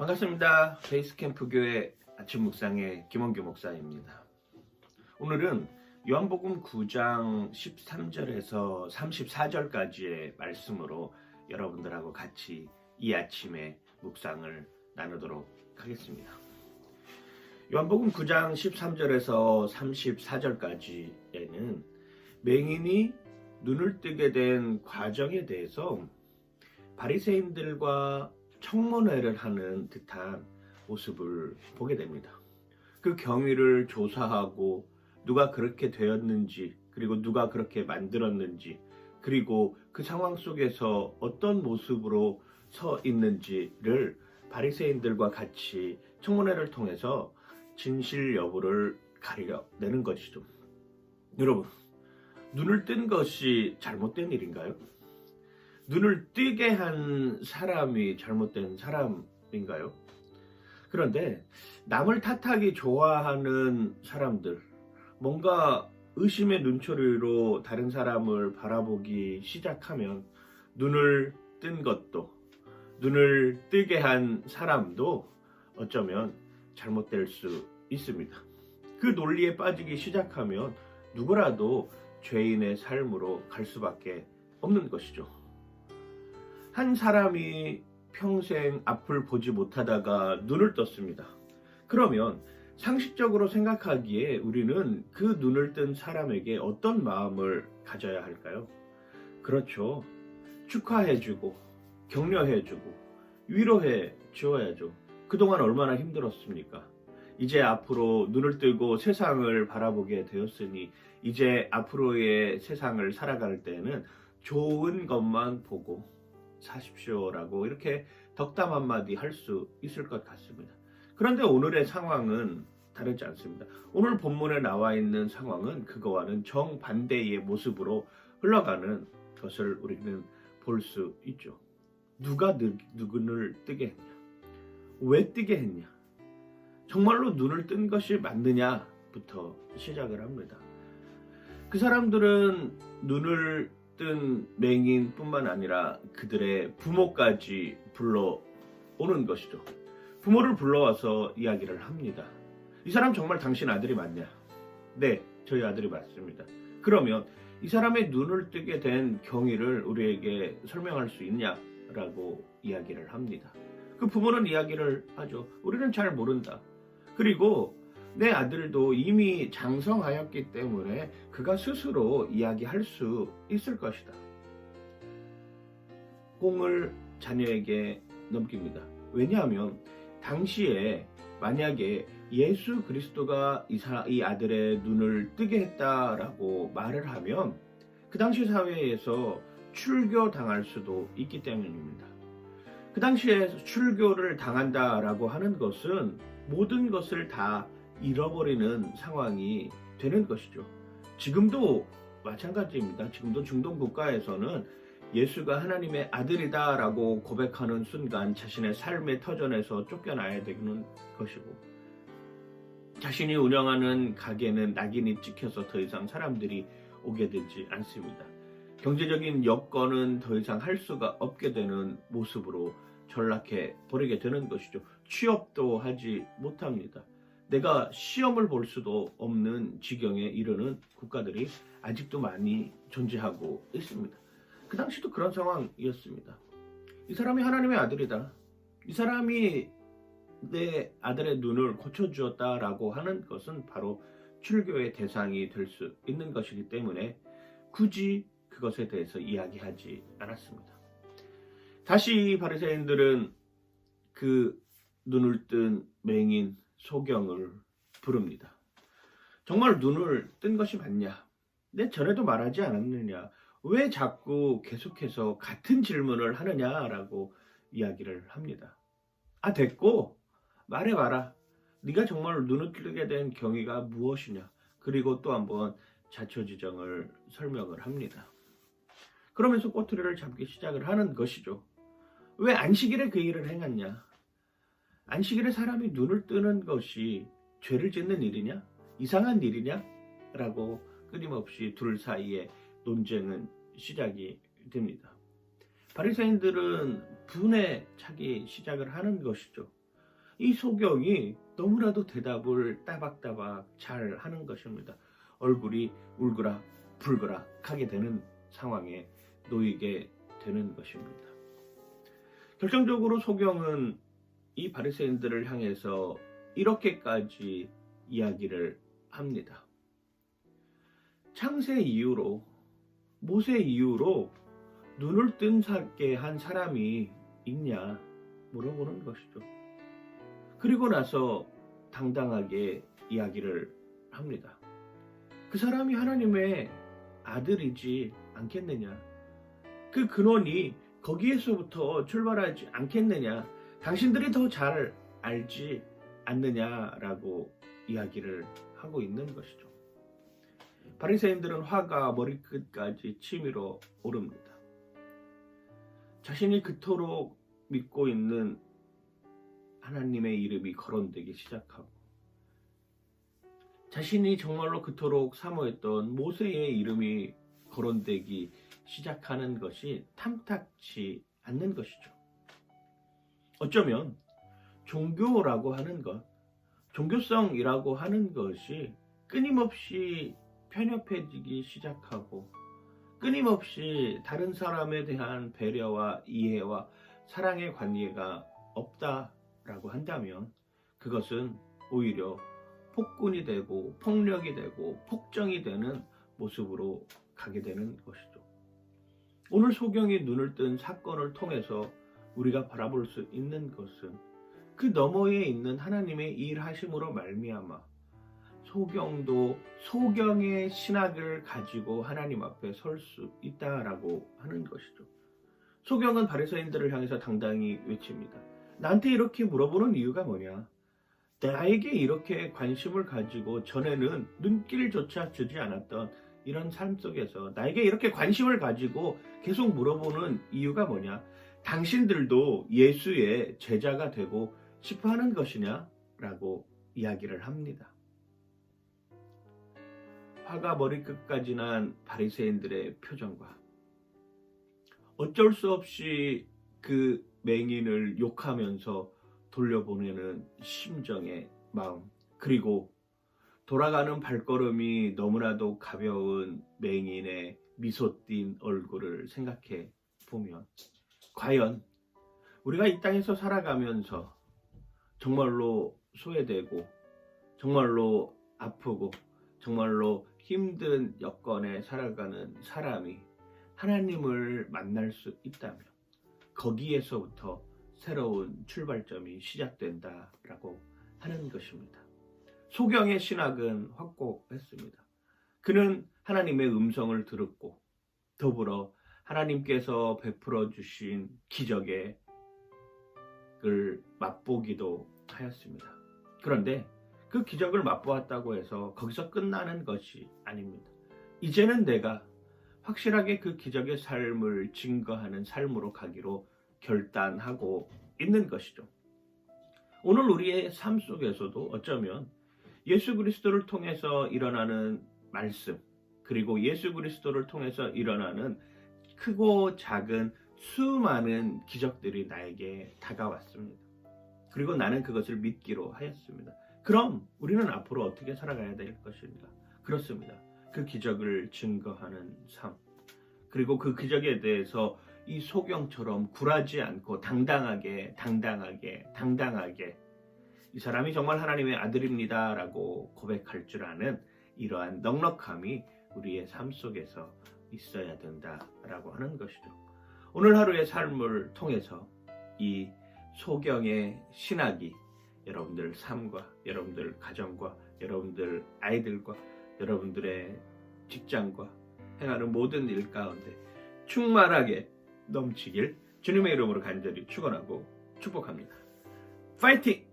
반갑습니다. 베이스캠프 교회 아침 묵상의 김원규 목사입니다. 오늘은 요한복음 9장 13절에서 34절까지의 말씀으로 여러분들하고 같이 이 아침에 묵상을 나누도록 하겠습니다. 요한복음 9장 13절에서 34절까지에는 맹인이 눈을 뜨게 된 과정에 대해서 바리새인들과 청문회를 하는 듯한 모습을 보게 됩니다. 그 경위를 조사하고 누가 그렇게 되었는지, 그리고 누가 그렇게 만들었는지, 그리고 그 상황 속에서 어떤 모습으로 서 있는지를 바리새인들과 같이 청문회를 통해서 진실 여부를 가려내는 것이죠. 여러분, 눈을 뜬 것이 잘못된 일인가요? 눈을 뜨게 한 사람이 잘못된 사람인가요? 그런데 남을 탓하기 좋아하는 사람들, 뭔가 의심의 눈초리로 다른 사람을 바라보기 시작하면 눈을 뜬 것도, 눈을 뜨게 한 사람도 어쩌면 잘못될 수 있습니다. 그 논리에 빠지기 시작하면 누구라도 죄인의 삶으로 갈 수밖에 없는 것이죠. 한 사람이 평생 앞을 보지 못하다가 눈을 떴습니다. 그러면 상식적으로 생각하기에 우리는 그 눈을 뜬 사람에게 어떤 마음을 가져야 할까요? 그렇죠. 축하해주고 격려해주고 위로해 주어야죠. 그동안 얼마나 힘들었습니까? 이제 앞으로 눈을 뜨고 세상을 바라보게 되었으니 이제 앞으로의 세상을 살아갈 때는 좋은 것만 보고 사십시오라고 이렇게 덕담 한마디 할 수 있을 것 같습니다. 그런데 오늘의 상황은 다르지 않습니다. 오늘 본문에 나와 있는 상황은 그거와는 정반대의 모습으로 흘러가는 것을 우리는 볼 수 있죠. 누가 누구를 뜨게 했냐? 왜 뜨게 했냐? 정말로 눈을 뜬 것이 맞느냐부터 시작을 합니다. 그 사람들은 눈을 뜬 맹인뿐만 아니라 그들의 부모까지 불러오는 것이죠. 부모를 불러와서 이야기를 합니다. 이 사람 정말 당신 아들이 맞냐? 네, 저희 아들이 맞습니다. 그러면 이 사람의 눈을 뜨게 된 경위를 우리에게 설명할 수 있냐라고 이야기를 합니다. 그 부모는 이야기를 하죠. 우리는 잘 모른다. 그리고 내 아들도 이미 장성하였기 때문에 그가 스스로 이야기할 수 있을 것이다. 공을 자녀에게 넘깁니다. 왜냐하면 당시에 만약에 예수 그리스도가 이 아들의 눈을 뜨게 했다라고 말을 하면 그 당시 사회에서 출교당할 수도 있기 때문입니다. 그 당시에 출교를 당한다라고 하는 것은 모든 것을 다 잃어버리는 상황이 되는 것이죠. 지금도 마찬가지입니다. 지금도 중동 국가에서는 예수가 하나님의 아들이다 라고 고백하는 순간 자신의 삶의 터전에서 쫓겨나야 되는 것이고, 자신이 운영하는 가게는 낙인이 찍혀서 더 이상 사람들이 오게 되지 않습니다. 경제적인 여건은 더 이상 할 수가 없게 되는 모습으로 전락해 버리게 되는 것이죠. 취업도 하지 못합니다. 내가 시험을 볼 수도 없는 지경에 이르는 국가들이 아직도 많이 존재하고 있습니다. 그 당시도 그런 상황이었습니다. 이 사람이 하나님의 아들이다. 이 사람이 내 아들의 눈을 고쳐주었다라고 하는 것은 바로 출교의 대상이 될 수 있는 것이기 때문에 굳이 그것에 대해서 이야기하지 않았습니다. 다시 바리새인들은 그 눈을 뜬 맹인 소경을 부릅니다. 정말 눈을 뜬 것이 맞냐? 내 전에도 말하지 않았느냐? 왜 자꾸 계속해서 같은 질문을 하느냐라고 이야기를 합니다. 아, 됐고 말해봐라. 네가 정말 눈을 뜨게 된 경위가 무엇이냐? 그리고 또 한번 자초지정을 설명을 합니다. 그러면서 꼬투리를 잡기 시작을 하는 것이죠. 왜 안식일에 그 일을 행했냐? 안식일에 사람이 눈을 뜨는 것이 죄를 짓는 일이냐? 이상한 일이냐? 라고 끊임없이 둘 사이에 논쟁은 시작이 됩니다. 바리새인들은 분에 차기 시작을 하는 것이죠. 이 소경이 너무나도 대답을 따박따박 잘 하는 것입니다. 얼굴이 울그락 불그락 하게 되는 상황에 놓이게 되는 것입니다. 결정적으로 소경은 이 바리새인들을 향해서 이렇게까지 이야기를 합니다. 창세 이후로, 모세 이후로 눈을 뜬게 한 사람이 있냐 물어보는 것이죠. 그리고 나서 당당하게 이야기를 합니다. 그 사람이 하나님의 아들이지 않겠느냐. 그 근원이 거기에서부터 출발하지 않겠느냐. 당신들이 더 잘 알지 않느냐라고 이야기를 하고 있는 것이죠. 바리새인들은 화가 머리끝까지 치밀어 오릅니다. 자신이 그토록 믿고 있는 하나님의 이름이 거론되기 시작하고 자신이 정말로 그토록 사모했던 모세의 이름이 거론되기 시작하는 것이 탐탁치 않는 것이죠. 어쩌면 종교라고 하는 것, 종교성이라고 하는 것이 끊임없이 편협해지기 시작하고 끊임없이 다른 사람에 대한 배려와 이해와 사랑의 관계가 없다라고 한다면 그것은 오히려 폭군이 되고 폭력이 되고 폭정이 되는 모습으로 가게 되는 것이죠. 오늘 소경이 눈을 뜬 사건을 통해서 우리가 바라볼 수 있는 것은 그 너머에 있는 하나님의 일하심으로 말미암아 소경도 소경의 신학을 가지고 하나님 앞에 설 수 있다라고 하는 것이죠. 소경은 바리새인들을 향해서 당당히 외칩니다. 나한테 이렇게 물어보는 이유가 뭐냐? 나에게 이렇게 관심을 가지고 전에는 눈길조차 주지 않았던 이런 삶 속에서 나에게 이렇게 관심을 가지고 계속 물어보는 이유가 뭐냐? 당신들도 예수의 제자가 되고 싶어 하는 것이냐? 라고 이야기를 합니다. 화가 머리끝까지 난 바리새인들의 표정과 어쩔 수 없이 그 맹인을 욕하면서 돌려보내는 심정의 마음, 그리고 돌아가는 발걸음이 너무나도 가벼운 맹인의 미소 띈 얼굴을 생각해 보면 과연 우리가 이 땅에서 살아가면서 정말로 소외되고 정말로 아프고 정말로 힘든 여건에 살아가는 사람이 하나님을 만날 수 있다면 거기에서부터 새로운 출발점이 시작된다라고 하는 것입니다. 소경의 신학은 확고했습니다. 그는 하나님의 음성을 들었고 더불어 하나님께서 베풀어 주신 기적을 맛보기도 하였습니다. 그런데 그 기적을 맛보았다고 해서 거기서 끝나는 것이 아닙니다. 이제는 내가 확실하게 그 기적의 삶을 증거하는 삶으로 가기로 결단하고 있는 것이죠. 오늘 우리의 삶 속에서도 어쩌면 예수 그리스도를 통해서 일어나는 말씀, 그리고 예수 그리스도를 통해서 일어나는 크고 작은 수많은 기적들이 나에게 다가왔습니다. 그리고 나는 그것을 믿기로 하였습니다. 그럼 우리는 앞으로 어떻게 살아가야 될 것인가? 그렇습니다. 그 기적을 증거하는 삶, 그리고 그 기적에 대해서 이 소경처럼 굴하지 않고 당당하게 이 사람이 정말 하나님의 아들입니다 라고 고백할 줄 아는 이러한 넉넉함이 우리의 삶 속에서 있어야 된다라고 하는 것이죠. 오늘 하루의 삶을 통해서 이 소경의 신학이 여러분들 삶과 여러분들 가정과 여러분들 아이들과 여러분들의 직장과 행하는 모든 일 가운데 충만하게 넘치길 주님의 이름으로 간절히 축원하고 축복합니다. 파이팅!